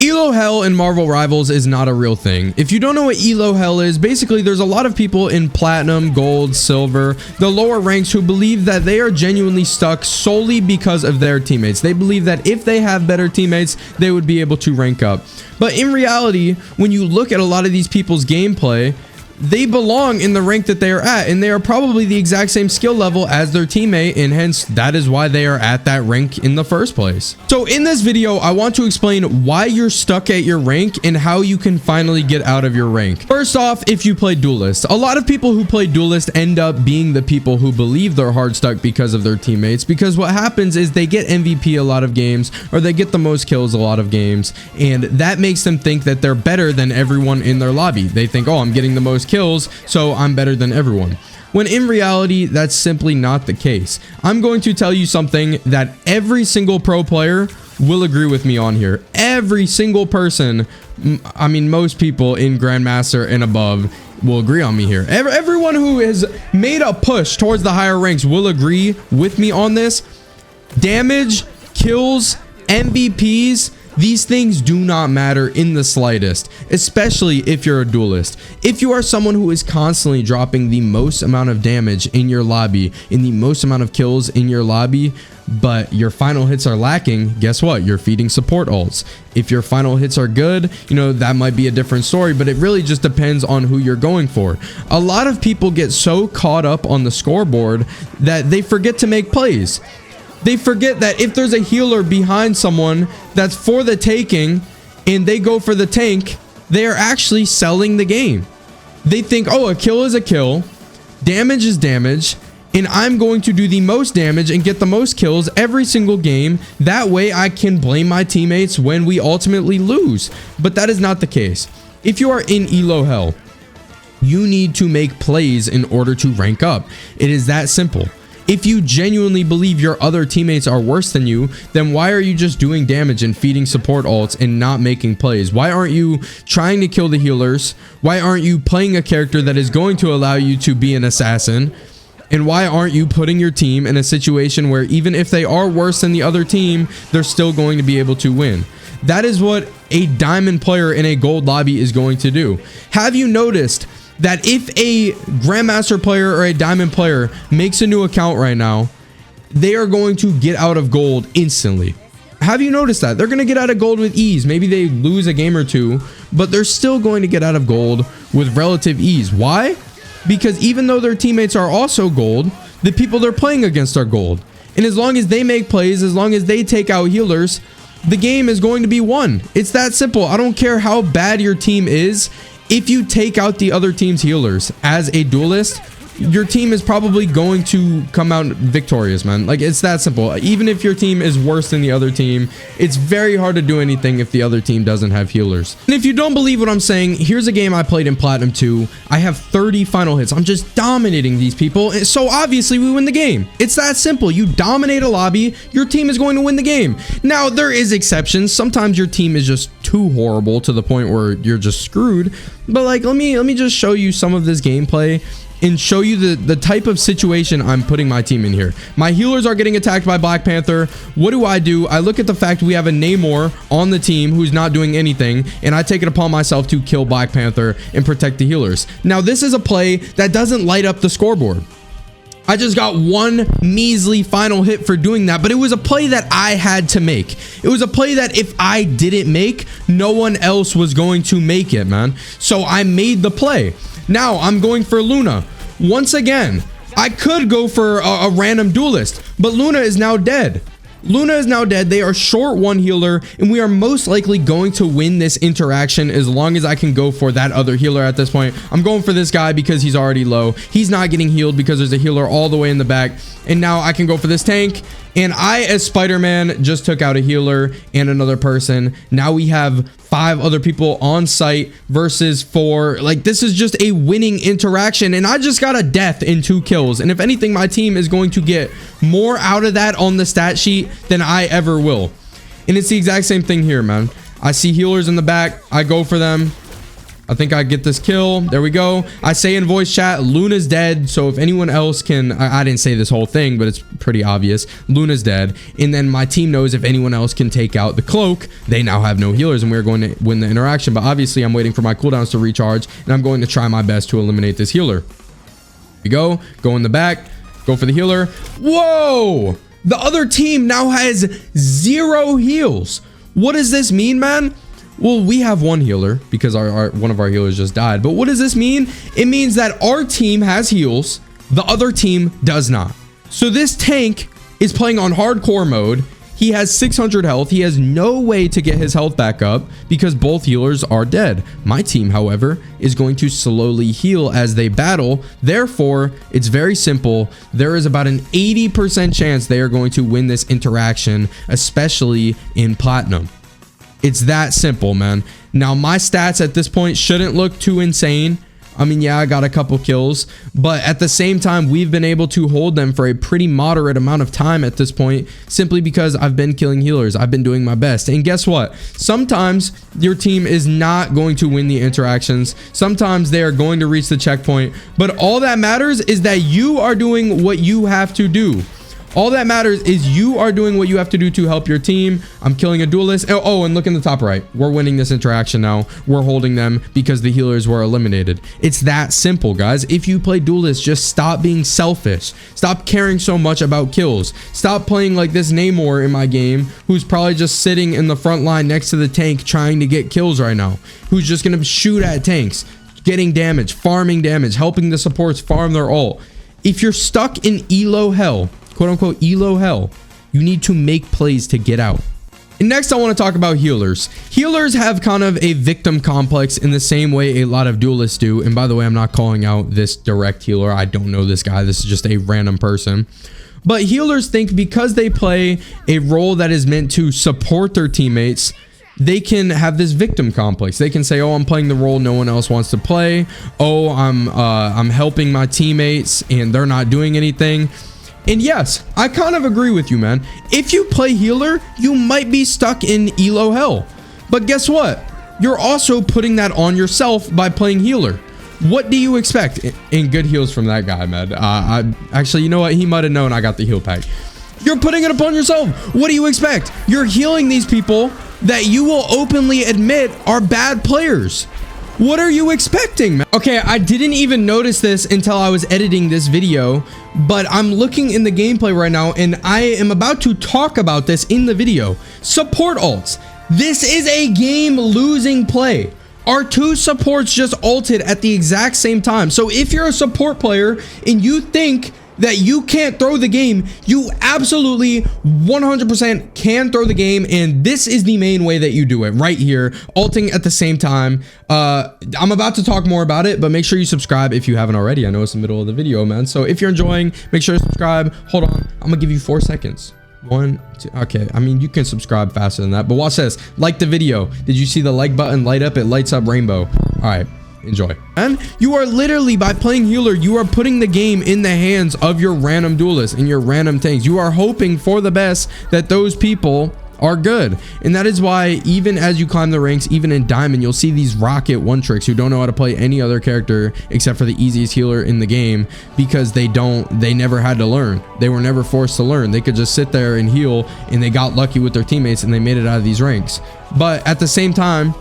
Elo Hell in Marvel Rivals is not a real thing. If you don't know what Elo Hell is, basically there's a lot of people in Platinum, Gold, Silver, the lower ranks who believe that they are genuinely stuck solely because of their teammates. They believe that if they have better teammates, they would be able to rank up. But in reality, when you look at a lot of these people's gameplay, they belong in the rank that they are at, and they are probably the exact same skill level as their teammate, and hence that is why they are at that rank in the first place. So in this video, I want to explain why you're stuck at your rank and how you can finally get out of your rank. First off, if you play Duellist, a lot of people who play Duellist end up being the people who believe they're hard stuck because of their teammates, because what happens is they get MVP a lot of games, or they get the most kills a lot of games, and that makes them think that they're better than everyone in their lobby. They think, oh, I'm getting the most kills, so I'm better than everyone. When in reality, that's simply not the case. I'm going to tell you something that every single pro player will agree with me on here. Every single person, I mean, most people in Grandmaster and above will agree on me here. Everyone who has made a push towards the higher ranks will agree with me on this. Damage, kills, MVPs, these things do not matter in the slightest, especially if you're a duelist. If you are someone who is constantly dropping the most amount of damage in your lobby, in the most amount of kills in your lobby, but your final hits are lacking, guess what? You're feeding support ults. If your final hits are good, you know, that might be a different story, but it really just depends on who you're going for. A lot of people get so caught up on the scoreboard that they forget to make plays. They forget that if there's a healer behind someone that's for the taking and they go for the tank, they are actually selling the game. They think, oh, a kill is a kill, damage is damage, and I'm going to do the most damage and get the most kills every single game. That way I can blame my teammates when we ultimately lose. But that is not the case. If you are in Elo Hell, you need to make plays in order to rank up. It is that simple. If you genuinely believe your other teammates are worse than you, then why are you just doing damage and feeding support ults and not making plays? Why aren't you trying to kill the healers? Why aren't you playing a character that is going to allow you to be an assassin? And why aren't you putting your team in a situation where even if they are worse than the other team, they're still going to be able to win? That is what a diamond player in a gold lobby is going to do. Have you noticed that if a Grandmaster player or a diamond player makes a new account right now, they are going to get out of gold instantly? Have you noticed that? They're going to get out of gold with ease. Maybe they lose a game or two, but they're still going to get out of gold with relative ease. Why? Because even though their teammates are also gold, the people they're playing against are gold. And as long as they make plays, as long as they take out healers, the game is going to be won. It's that simple. I don't care how bad your team is. If you take out the other team's healers as a duelist, your team is probably going to come out victorious, man. Like, it's that simple. Even if your team is worse than the other team, it's very hard to do anything if the other team doesn't have healers. And if you don't believe what I'm saying, here's a game I played in Platinum 2. I have 30 final hits. I'm just dominating these people. So obviously we win the game. It's that simple. You dominate a lobby, your team is going to win the game. Now, there is exceptions. Sometimes your team is just too horrible to the point where you're just screwed. But like, let me just show you some of this gameplay and show you the type of situation I'm putting my team in here. My healers are getting attacked by Black Panther. What do? I look at the fact we have a Namor on the team who's not doing anything, and I take it upon myself to kill Black Panther and protect the healers. Now, this is a play that doesn't light up the scoreboard. I just got one measly final hit for doing that, but it was a play that I had to make. It was a play that if I didn't make, no one else was going to make it, man. So I made the play. Now I'm going for Luna. Once again, I could go for a random duelist, but Luna is now dead. Luna is now dead. They are short one healer, and we are most likely going to win this interaction as long as I can go for that other healer at this point. I'm going for this guy because he's already low. He's not getting healed because there's a healer all the way in the back. And now I can go for this tank. And I, as Spider-Man, just took out a healer and another person. Now we have 5 other people on site versus 4. Like, this is just a winning interaction, and I just got a death in 2 kills. And if anything, my team is going to get more out of that on the stat sheet than I ever will. And it's the exact same thing here, man. I see healers in the back. I go for them. I think I get this kill. There we go. I say in voice chat, Luna's dead. So if anyone else can, I didn't say this whole thing, but it's pretty obvious. Luna's dead. And then my team knows if anyone else can take out the cloak, they now have no healers and we're going to win the interaction. But obviously I'm waiting for my cooldowns to recharge and I'm going to try my best to eliminate this healer. Here we go in the back, go for the healer. Whoa! The other team now has 0 heals. What does this mean, man? Well, we have 1 healer because one of our healers just died. But what does this mean? It means that our team has heals, the other team does not. So this tank is playing on hardcore mode. He has 600 health. He has no way to get his health back up because both healers are dead. My team, however, is going to slowly heal as they battle. Therefore, it's very simple. There is about an 80% chance they are going to win this interaction, especially in Platinum. It's that simple, man. Now, my stats at this point shouldn't look too insane. I mean, yeah, I got a couple kills, but at the same time, we've been able to hold them for a pretty moderate amount of time at this point, simply because I've been killing healers. I've been doing my best. And guess what? Sometimes your team is not going to win the interactions. Sometimes they are going to reach the checkpoint, but all that matters is that you are doing what you have to do. All that matters is you are doing what you have to do to help your team. I'm killing a duelist. Oh, and look in the top right. We're winning this interaction now. We're holding them because the healers were eliminated. It's that simple, guys. If you play duelist, just stop being selfish. Stop caring so much about kills. Stop playing like this Namor in my game, who's probably just sitting in the front line next to the tank trying to get kills right now. Who's just going to shoot at tanks, getting damage, farming damage, helping the supports farm their ult. If you're stuck in elo hell, quote unquote elo hell, you need to make plays to get out. And next I want to talk about healers. Healers have kind of a victim complex in the same way a lot of duelists do. And by the way, I'm not calling out this direct healer. I don't know this guy. This is just a random person. But healers think because they play a role that is meant to support their teammates, they can have this victim complex. They can say, oh, I'm playing the role no one else wants to play. Oh, I'm helping my teammates and they're not doing anything. And yes, I kind of agree with you, man. If you play healer, you might be stuck in elo hell. But guess what? You're also putting that on yourself by playing healer. What do you expect? And good heals from that guy, man. Actually, you know what? He might have known I got the heal pack. You're putting it upon yourself. What do you expect? You're healing these people that you will openly admit are bad players. What are you expecting, man? Okay, I didn't even notice this until I was editing this video, but I'm looking in the gameplay right now and I am about to talk about this in the video. Support ults. This is a game losing play. Our 2 supports just ulted at the exact same time. So if you're a support player and you think that you can't throw the game, you absolutely 100% can throw the game, and this is the main way that you do it right here, ulting at the same time. I'm about to talk more about it, but make sure you subscribe if you haven't already. I know it's the middle of the video, man, so if you're enjoying, make sure to subscribe. Hold on, I'm gonna give you 4 seconds. 1, 2, okay, I mean, you can subscribe faster than that, but watch this. Like the video. Did you see the like button light up? It lights up rainbow. All right, enjoy. And you are literally, by playing healer, you are putting the game in the hands of your random duelists and your random tanks. You are hoping for the best that those people are good. And that is why even as you climb the ranks, even in diamond, you'll see these rocket one tricks who don't know how to play any other character except for the easiest healer in the game, because they never had to learn. They were never forced to learn. They could just sit there and heal, and they got lucky with their teammates and they made it out of these ranks. But at the same time,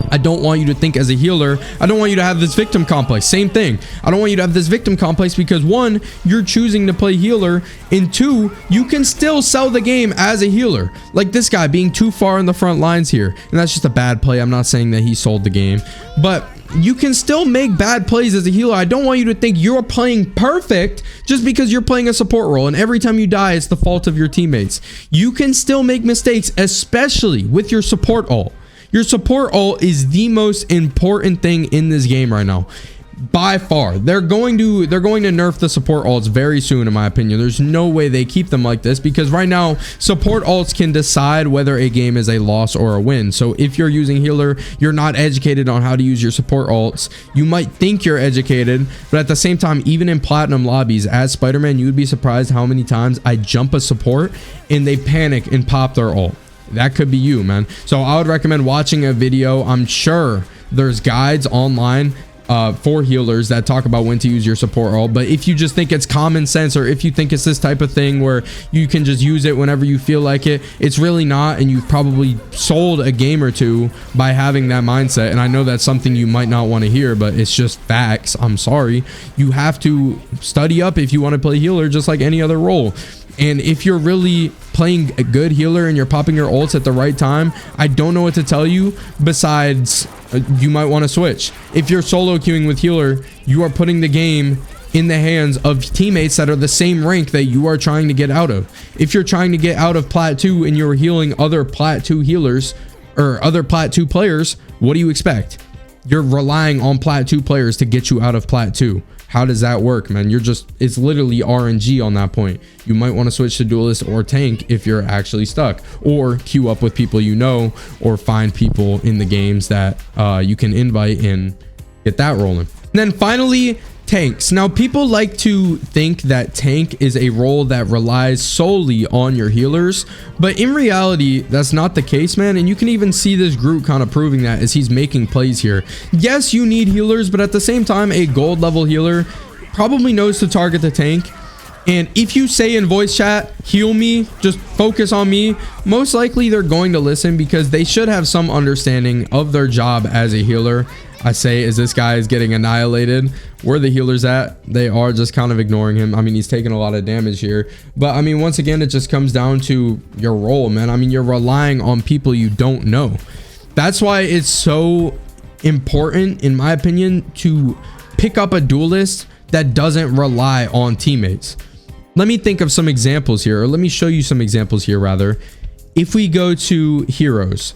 I don't want you to think as a healer, I don't want you to have this victim complex. Same thing. I don't want you to have this victim complex because 1, you're choosing to play healer, and 2, you can still sell the game as a healer. Like this guy being too far in the front lines here. And that's just a bad play. I'm not saying that he sold the game, but you can still make bad plays as a healer. I don't want you to think you're playing perfect just because you're playing a support role and every time you die, it's the fault of your teammates. You can still make mistakes, especially with your support ult. Your support ult is the most important thing in this game right now, by far. They're going to nerf the support ults very soon, in my opinion. There's no way they keep them like this, because right now support ults can decide whether a game is a loss or a win. So if you're using healer, you're not educated on how to use your support ults. You might think you're educated, but at the same time, even in platinum lobbies as Spiderman, you would be surprised how many times I jump a support and they panic and pop their ult. That could be you, man. So I would recommend watching a video. I'm sure There's guides online for healers that talk about when to use your support ult. But if you just think it's common sense, or if you think it's this type of thing where you can just use it whenever you feel like it, it's really not. And you've probably sold a game or two by having that mindset. And I know that's something you might not want to hear, but it's just facts. I'm sorry. You have to study up if you want to play healer, just like any other role. And if you're really playing a good healer and you're popping your ults at the right time, I don't know what to tell you besides you might want to switch. If you're solo queuing with healer, you are putting the game in the hands of teammates that are the same rank that you are trying to get out of. If you're trying to get out of Plat 2 and you're healing other Plat 2 healers or other Plat 2 players, what do you expect? You're relying on Plat 2 players to get you out of Plat 2. How does that work, man? It's literally RNG on that point. You might want to switch to Duellist or tank if you're actually stuck, or queue up with people you know, or find people in the games that you can invite and get that rolling. And then finally, tanks. Now, people like to think that tank is a role that relies solely on your healers, but in reality, that's not the case, man. And you can even see this Groot kind of proving that as he's making plays here. Yes, you need healers, but at the same time, a gold level healer probably knows to target the tank. And if you say in voice chat, heal me, just focus on me, most likely they're going to listen because they should have some understanding of their job as a healer. I say, as this guy is getting annihilated, where the healers at? They are just kind of ignoring him. I mean, he's taking a lot of damage here, but I mean, once again, it just comes down to your role, man. I mean, you're relying on people you don't know. That's why it's so important, in my opinion, to pick up a duelist that doesn't rely on teammates. Let me think of some examples here, or let me show you some examples here, rather. If we go to heroes,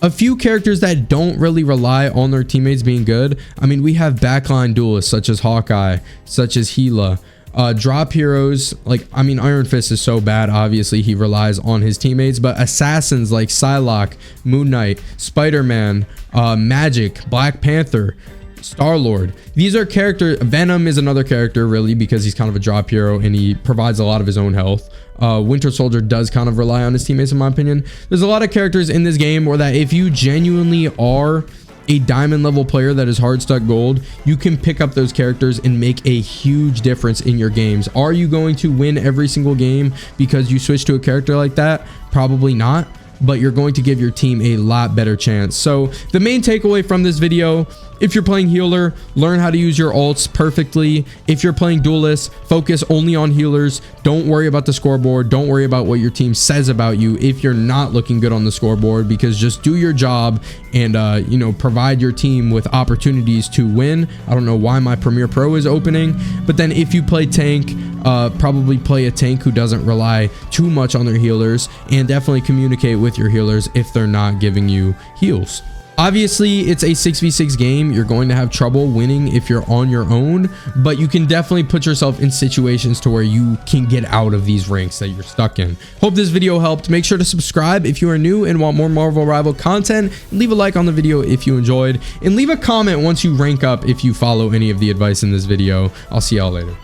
a few characters that don't really rely on their teammates being good. I mean, we have backline duelists such as Hawkeye, such as Gila. Drop heroes, like, I mean, Iron Fist is so bad. Obviously, he relies on his teammates, but assassins like Psylocke, Moon Knight, Spiderman, Magik, Black Panther, Star-Lord. These are characters. Venom is another character, really, because he's kind of a drop hero and he provides a lot of his own health. Winter Soldier does kind of rely on his teammates, in my opinion. There's a lot of characters in this game where that if you genuinely are a diamond level player that is hard stuck gold, you can pick up those characters and make a huge difference in your games. Are you going to win every single game because you switch to a character like that? Probably not, but you're going to give your team a lot better chance. So the main takeaway from this video, if you're playing healer, learn how to use your ults perfectly. If you're playing duelist, focus only on healers. Don't worry about the scoreboard. Don't worry about what your team says about you if you're not looking good on the scoreboard, because just do your job and you know, provide your team with opportunities to win. I don't know why my Premier Pro is opening, but then if you play tank, probably play a tank who doesn't rely too much on their healers, and definitely communicate with your healers if they're not giving you heals. Obviously, it's a 6v6 game. You're going to have trouble winning if you're on your own, but you can definitely put yourself in situations to where you can get out of these ranks that you're stuck in. Hope this video helped. Make sure to subscribe if you are new and want more Marvel Rival content. Leave a like on the video if you enjoyed, and leave a comment once you rank up if you follow any of the advice in this video. I'll see y'all later.